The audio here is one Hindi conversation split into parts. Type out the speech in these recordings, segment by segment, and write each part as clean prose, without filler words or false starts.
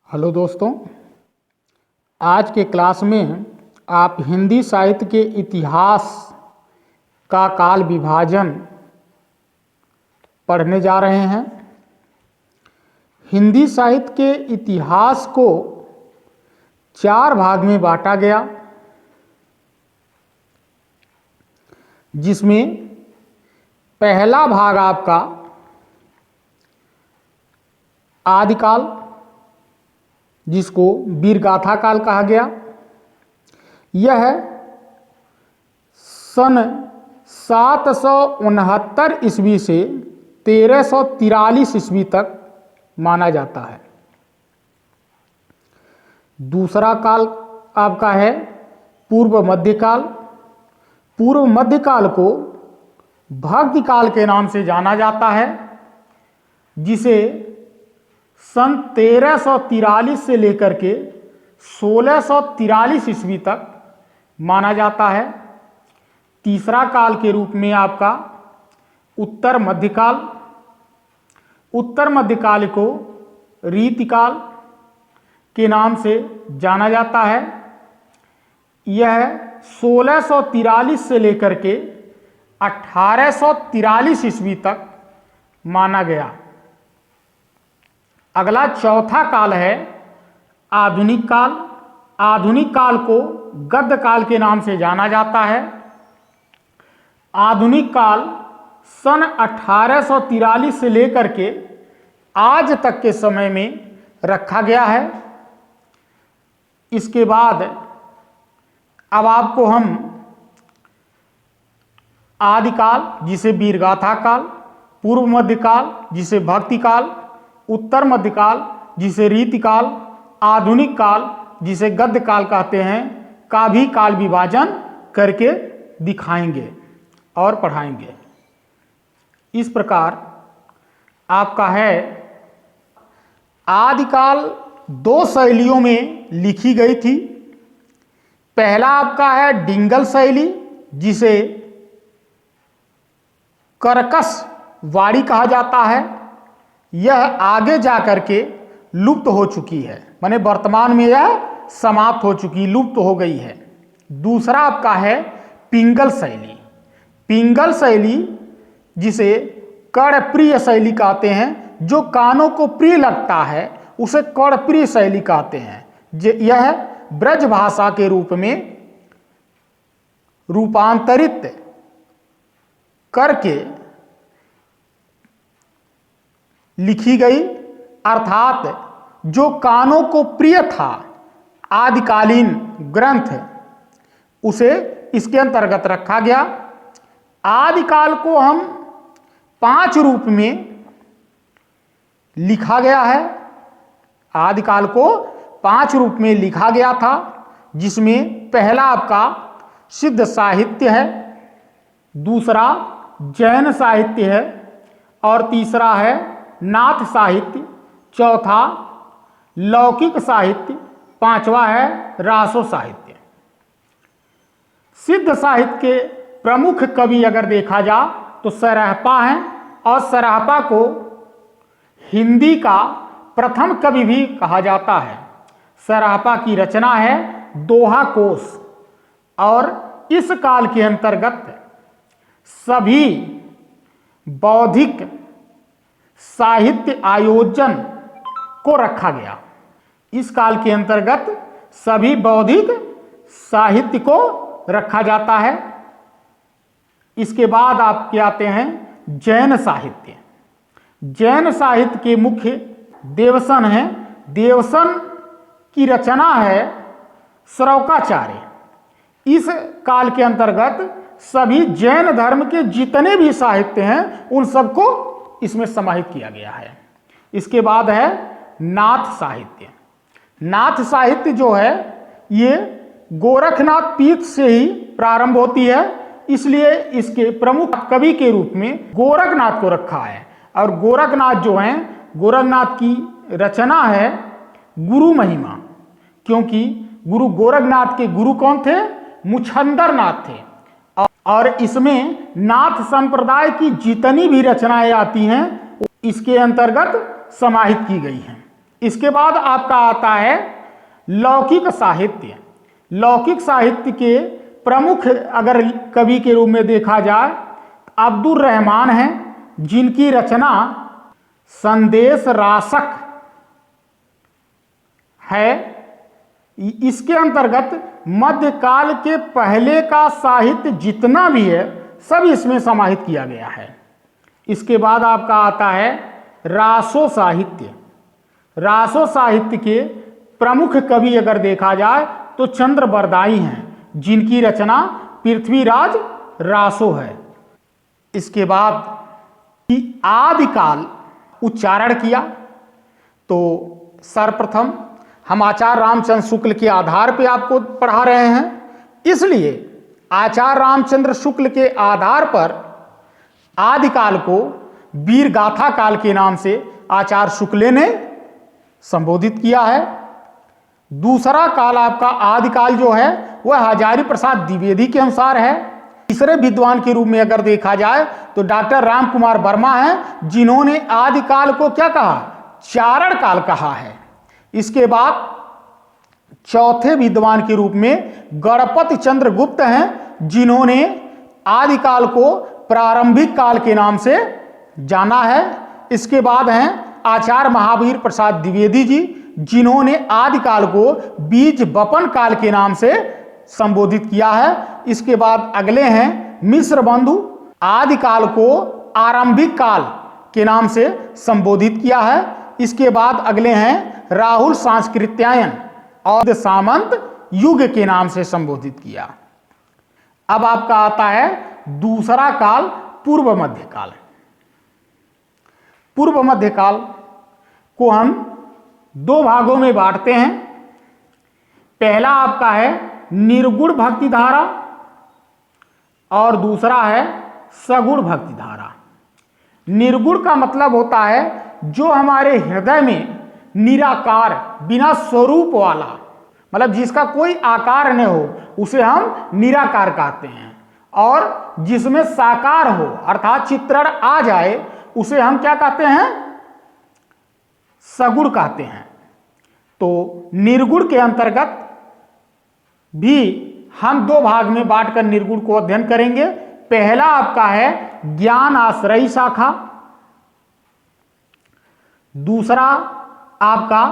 हेलो दोस्तों, आज के क्लास में आप हिंदी साहित्य के इतिहास का काल विभाजन पढ़ने जा रहे हैं। हिंदी साहित्य के इतिहास को 4 भाग में बांटा गया, जिसमें पहला भाग आपका आदिकाल, जिसको वीरगाथा काल कहा गया। यह सन 769 ईस्वी से 1343 ईस्वी तक माना जाता है। दूसरा काल आपका है पूर्व मध्यकाल। पूर्व मध्यकाल को भक्ति काल के नाम से जाना जाता है, जिसे सन 1343 से लेकर के 1643 ईस्वी तक माना जाता है। तीसरा काल के रूप में आपका उत्तर मध्यकाल। उत्तर मध्यकाल को रीतिकाल के नाम से जाना जाता है। यह 1643 से लेकर के 1843 ईस्वी तक माना गया। अगला चौथा काल है आधुनिक काल। आधुनिक काल को गद्य काल के नाम से जाना जाता है। आधुनिक काल सन 1843 से लेकर के आज तक के समय में रखा गया है। इसके बाद अब आपको हम आदिकाल, जिसे वीरगाथा काल, पूर्व मध्यकाल जिसे भक्ति काल, उत्तर मध्यकाल जिसे रीतिकाल, आधुनिक काल जिसे गद्य काल कहते हैं, का भी काल विभाजन करके दिखाएंगे और पढ़ाएंगे। इस प्रकार आपका है आदिकाल 2 शैलियों में लिखी गई थी। पहला आपका है डिंगल शैली, जिसे करकस वाड़ी कहा जाता है। यह आगे जा करके लुप्त हो चुकी है, माने वर्तमान में यह समाप्त हो चुकी, लुप्त हो गई है। दूसरा आपका है पिंगल शैली। पिंगल शैली जिसे कर्णप्रिय शैली कहते हैं, जो कानों को प्रिय लगता है उसे कर्णप्रिय शैली कहते हैं। यह ब्रज भाषा के रूप में रूपांतरित करके लिखी गई, अर्थात जो कानों को प्रिय था आदिकालीन ग्रंथ, उसे इसके अंतर्गत रखा गया। आदिकाल को हम 5 रूप में लिखा गया है। आदिकाल को 5 रूप में लिखा गया था, जिसमें पहला आपका सिद्ध साहित्य है, दूसरा जैन साहित्य है, और तीसरा है नाथ साहित्य, चौथा लौकिक साहित्य, पांचवा है रासो साहित्य। सिद्ध साहित्य के प्रमुख कवि अगर देखा जा तो सराहपा हैं, और सराहपा को हिंदी का प्रथम कवि भी कहा जाता है। सराहपा की रचना है दोहा कोश, और इस काल के अंतर्गत सभी बौद्धिक साहित्य आयोजन को रखा गया। इस काल के अंतर्गत सभी बौद्धिक साहित्य को रखा जाता है। इसके बाद आपके आते हैं जैन साहित्य। जैन साहित्य के मुख्य देवसन हैं। देवसन की रचना है श्रौकाचार्य। इस काल के अंतर्गत सभी जैन धर्म के जितने भी साहित्य हैं उन सबको इसमें समाहित किया गया है। इसके बाद है नाथ साहित्य। नाथ साहित्य जो है ये गोरखनाथ पीठ से ही प्रारंभ होती है, इसलिए इसके प्रमुख कवि के रूप में गोरखनाथ को रखा है। और गोरखनाथ जो हैं, गोरखनाथ की रचना है गुरु महिमा, क्योंकि गुरु गोरखनाथ के गुरु कौन थे? मुछंदर नाथ थे। और इसमें नाथ संप्रदाय की जितनी भी रचनाएं आती हैं इसके अंतर्गत समाहित की गई हैं। इसके बाद आपका आता है लौकिक साहित्य। लौकिक साहित्य के प्रमुख अगर कवि के रूप में देखा जाए अब्दुल रहमान हैं, जिनकी रचना संदेश रासक है। इसके अंतर्गत मध्यकाल के पहले का साहित्य जितना भी है सब इसमें समाहित किया गया है। इसके बाद आपका आता है रासो साहित्य। रासो साहित्य के प्रमुख कवि अगर देखा जाए तो चंद्र बरदाई हैं, जिनकी रचना पृथ्वीराज रासो है। इसके बाद कि आदिकाल उच्चारण किया तो सर्वप्रथम हम आचार्य रामचंद्र शुक्ल के आधार पे आपको पढ़ा रहे हैं, इसलिए आचार्य रामचंद्र शुक्ल के आधार पर आदिकाल को वीर गाथा काल के नाम से आचार्य शुक्ल ने संबोधित किया है। दूसरा काल आपका आदिकाल जो है वह हजारी प्रसाद द्विवेदी के अनुसार है। तीसरे विद्वान के रूप में अगर देखा जाए तो डॉक्टर राम कुमार वर्मा हैं, जिन्होंने आदिकाल को क्या कहा, चारण काल कहा है। इसके बाद चौथे विद्वान के रूप में गणपति चंद्र गुप्त हैं, जिन्होंने आदिकाल को प्रारंभिक काल के नाम से जाना है। इसके बाद हैं आचार्य महावीर प्रसाद द्विवेदी जी, जिन्होंने आदिकाल को बीज बपन काल के नाम से संबोधित किया है। इसके बाद अगले हैं मिश्र बंधु, आदिकाल को आरंभिक काल के नाम से संबोधित किया है। इसके बाद अगले हैं राहुल सांस्कृत्यायन और सामंत युग के नाम से संबोधित किया। अब आपका आता है दूसरा काल पूर्व मध्यकाल। पूर्व मध्यकाल को हम दो भागों में बांटते हैं। पहला आपका है निर्गुण भक्ति धारा और दूसरा है सगुण भक्ति धारा। निर्गुण का मतलब होता है जो हमारे हृदय में निराकार बिना स्वरूप वाला, मतलब जिसका कोई आकार न हो, उसे हम निराकार कहते हैं। और जिसमें साकार हो अर्थात चित्रण आ जाए उसे हम क्या कहते हैं, सगुण कहते हैं। तो निर्गुण के अंतर्गत भी हम दो भाग में बांटकर निर्गुण को अध्ययन करेंगे। पहला आपका है ज्ञान आश्रयी शाखा, दूसरा आपका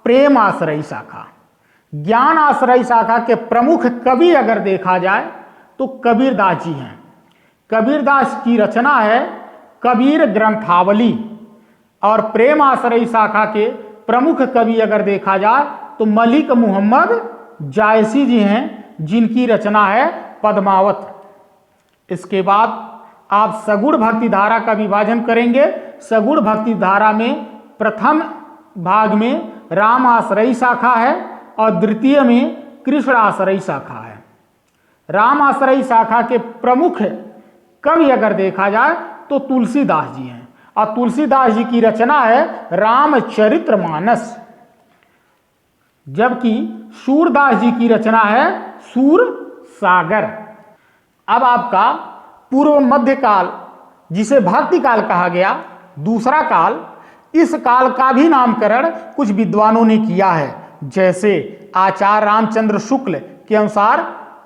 प्रेम आश्रयी शाखा। ज्ञान आश्रयी शाखा के प्रमुख कवि अगर देखा जाए तो कबीरदास जी हैं। कबीरदास की रचना है कबीर ग्रंथावली। और प्रेम आश्रयी शाखा के प्रमुख कवि अगर देखा जाए तो मलिक मोहम्मद जायसी जी हैं, जिनकी रचना है पद्मावत। इसके बाद आप सगुण भक्ति धारा का विभाजन करेंगे। सगुण भक्ति धारा में प्रथम भाग में राम आश्रयी शाखा है और द्वितीय में कृष्ण आश्रयी शाखा है। राम आश्रयी शाखा के प्रमुख कवि अगर देखा जाए तो तुलसीदास जी हैं और तुलसीदास जी की रचना है रामचरितमानस, जबकि सूरदास जी की रचना है सूर सागर। अब आपका पूर्व मध्य काल, जिसे भक्ति काल कहा गया, दूसरा काल, इस काल का भी नामकरण कुछ विद्वानों ने किया है। जैसे आचार्य रामचंद्र शुक्ल के अनुसार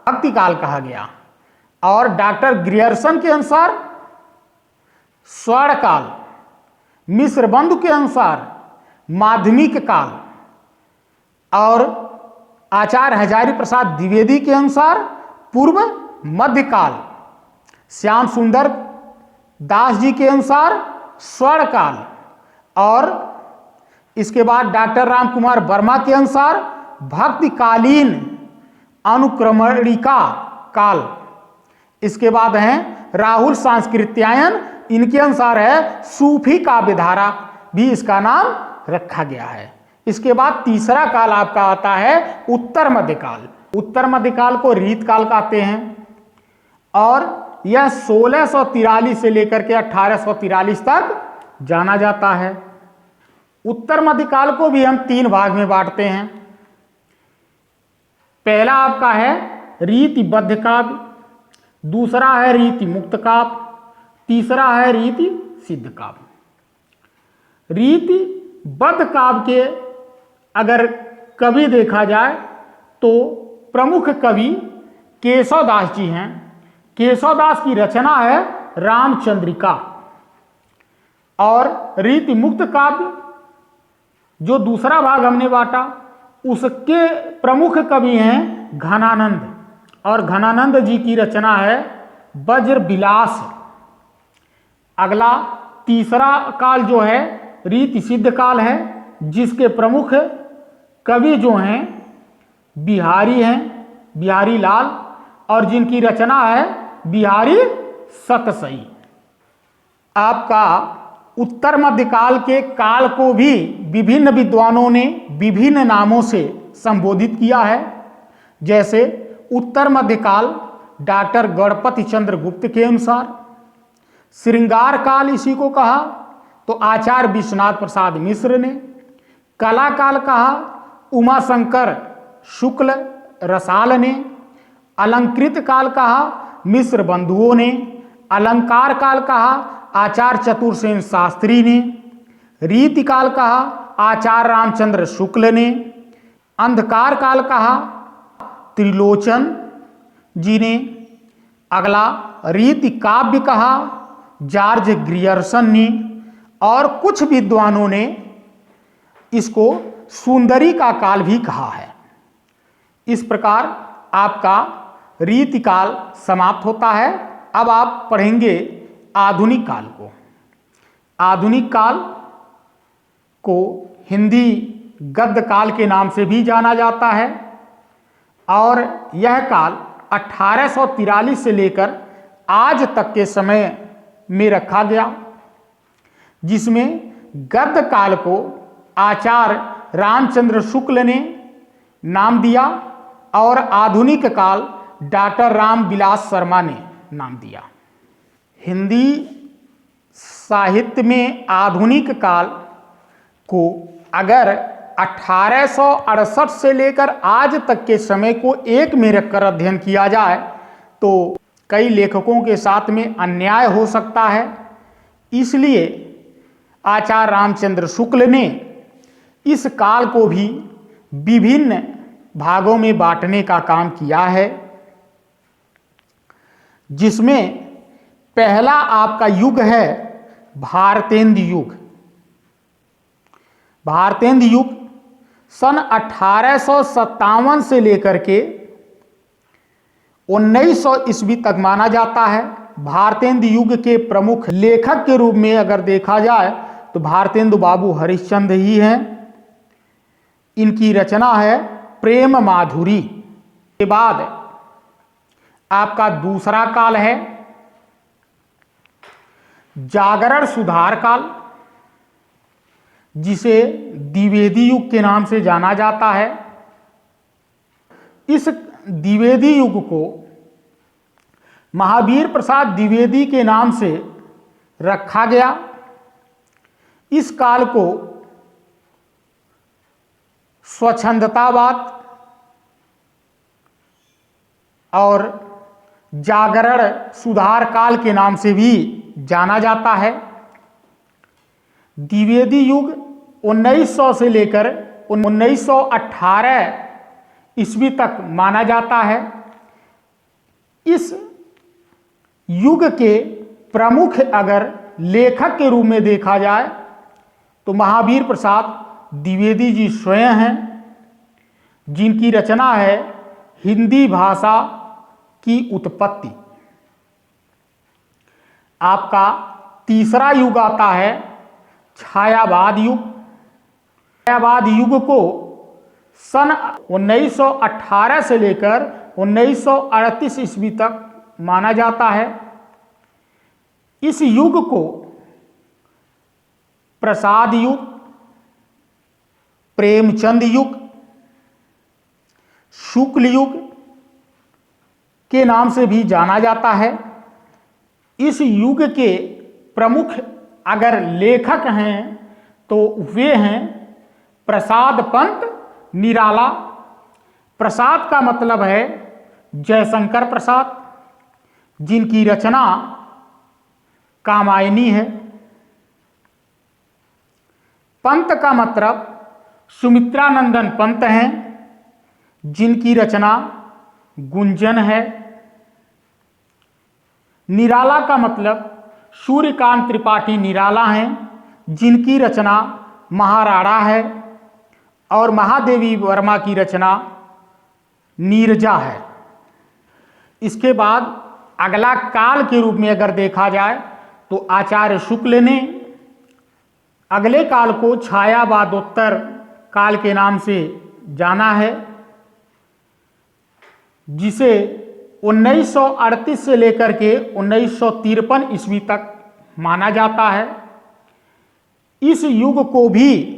भक्ति काल कहा गया और डॉक्टर ग्रियर्सन के अनुसार स्वर्ण काल, मिश्र बंधु के अनुसार माध्यमिक काल और आचार्य हजारी प्रसाद द्विवेदी के अनुसार पूर्व मध्यकाल, श्याम सुंदर दास जी के अनुसार स्वर्ण काल और इसके बाद डॉक्टर राम कुमार वर्मा के अनुसार भक्तिकालीन अनुक्रमणिका काल। इसके बाद हैं राहुल सांस्कृत्यायन, इनके अनुसार है सूफी काव्य धारा, भी इसका नाम रखा गया है। इसके बाद तीसरा काल आपका आता है उत्तर मध्यकाल। उत्तर मध्यकाल को रीतकाल कहते हैं और यह 1643 से लेकर के 1843 तक जाना जाता है। उत्तर मध्यकाल को भी हम तीन भाग में बांटते हैं। पहला आपका है रीतिबद्ध काव्य, दूसरा है रीति मुक्त काव्य, तीसरा है रीति सिद्ध काव्य। रीति बद्ध काव्य के अगर कवि देखा जाए तो प्रमुख कवि केशवदास जी हैं। केशवदास की रचना है रामचंद्रिका। और रीति मुक्त काव्य जो दूसरा भाग हमने बांटा, उसके प्रमुख कवि हैं घनानंद, और घनानंद जी की रचना है वज्र विलास। अगला तीसरा काल जो है रीति सिद्ध काल है, जिसके प्रमुख कवि जो हैं बिहारी लाल, और जिनकी रचना है बिहारी सतसई। आपका उत्तर मध्यकाल के काल को भी विभिन्न विद्वानों ने विभिन्न नामों से संबोधित किया है। जैसे उत्तर मध्यकाल डॉक्टर गणपति चंद्र गुप्त के अनुसार, श्रृंगार काल इसी को कहा तो आचार्य विश्वनाथ प्रसाद मिश्र ने, कला काल कहा उमाशंकर शुक्ल रसाल ने, अलंकृत काल कहा मिश्र बंधुओं ने, अलंकार काल कहा आचार्य चतुर्सेन शास्त्री ने, रीति काल कहा आचार्य रामचंद्र शुक्ल ने, अंधकार काल कहा त्रिलोचन जी ने, अगला रीति काव्य कहा जॉर्ज ग्रियर्सन ने, और कुछ विद्वानों ने इसको सुंदरी का काल भी कहा है। इस प्रकार आपका रीति काल समाप्त होता है। अब आप पढ़ेंगे आधुनिक काल को। आधुनिक काल को हिंदी गद्य काल के नाम से भी जाना जाता है, और यह काल 1843 से लेकर आज तक के समय में रखा गया, जिसमें गद्य काल को आचार्य रामचंद्र शुक्ल ने नाम दिया और आधुनिक काल डॉक्टर रामविलास शर्मा ने नाम दिया। हिंदी साहित्य में आधुनिक काल को अगर 1868 से लेकर आज तक के समय को एक में रखकर अध्ययन किया जाए तो कई लेखकों के साथ में अन्याय हो सकता है। इसलिए आचार्य रामचंद्र शुक्ल ने इस काल को भी विभिन्न भागों में बांटने का काम किया है, जिसमें पहला आपका युग है भारतेंद्र युग। भारतेंद्र युग सन 1857 से लेकर के 1900 ईस्वी तक माना जाता है। भारतेंद्र युग के प्रमुख लेखक के रूप में अगर देखा जाए तो भारतेंदु बाबू हरिश्चंद्र ही हैं। इनकी रचना है प्रेम माधुरी। के बाद आपका दूसरा काल है जागरण सुधार काल, जिसे द्विवेदी युग के नाम से जाना जाता है। इस द्विवेदी युग को महावीर प्रसाद द्विवेदी के नाम से रखा गया। इस काल को स्वच्छंदतावाद और जागरण सुधार काल के नाम से भी जाना जाता है। द्विवेदी युग 1900 से लेकर 1918 ईस्वी तक माना जाता है। इस युग के प्रमुख अगर लेखक के रूप में देखा जाए तो महावीर प्रसाद द्विवेदी जी स्वयं हैं, जिनकी रचना है हिंदी भाषा की उत्पत्ति। आपका तीसरा युग आता है छायावाद युग। छायावाद युग को सन 1918 से लेकर 1938 ईस्वी तक माना जाता है। इस युग को प्रसाद युग, प्रेमचंद युग, शुक्ल युग के नाम से भी जाना जाता है। इस युग के प्रमुख अगर लेखक हैं तो वे हैं प्रसाद पंत निराला। प्रसाद का मतलब है जयशंकर प्रसाद, जिनकी रचना कामायनी है। पंत का मतलब सुमित्रानंदन पंत हैं, जिनकी रचना गुंजन है। निराला का मतलब सूर्यकांत त्रिपाठी निराला हैं, जिनकी रचना महाराणा है। और महादेवी वर्मा की रचना नीरजा है। इसके बाद अगला काल के रूप में अगर देखा जाए तो आचार्य शुक्ल ने अगले काल को छायावादोत्तर काल के नाम से जाना है, जिसे 1938 से लेकर के 1953 ईस्वी तक माना जाता है। इस युग को भी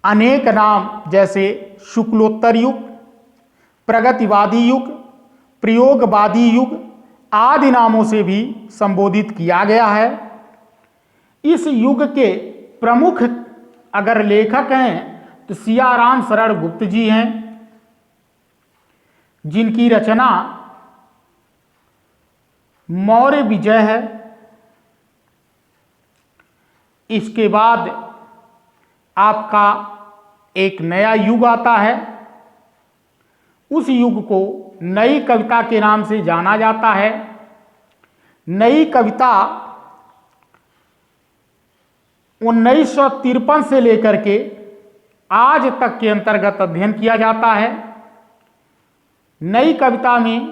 अनेक नाम जैसे शुक्लोत्तर युग, प्रगतिवादी युग, प्रयोगवादी युग आदि नामों से भी संबोधित किया गया है। इस युग के प्रमुख अगर लेखक हैं तो सियाराम शरण गुप्त जी हैं, जिनकी रचना मौर्य विजय है। इसके बाद आपका एक नया युग आता है। उस युग को नई कविता के नाम से जाना जाता है। नई कविता 1953 से लेकर के आज तक के अंतर्गत अध्ययन किया जाता है। नई कविता में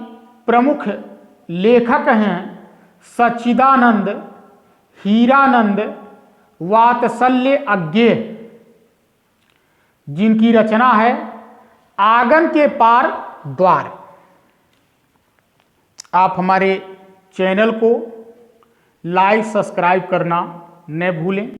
प्रमुख लेखक हैं सच्चिदानंद, हीरानंद, वात्सल्य अज्ञेय, जिनकी रचना है आंगन के पार द्वार। आप हमारे चैनल को लाइक सब्सक्राइब करना न भूलें।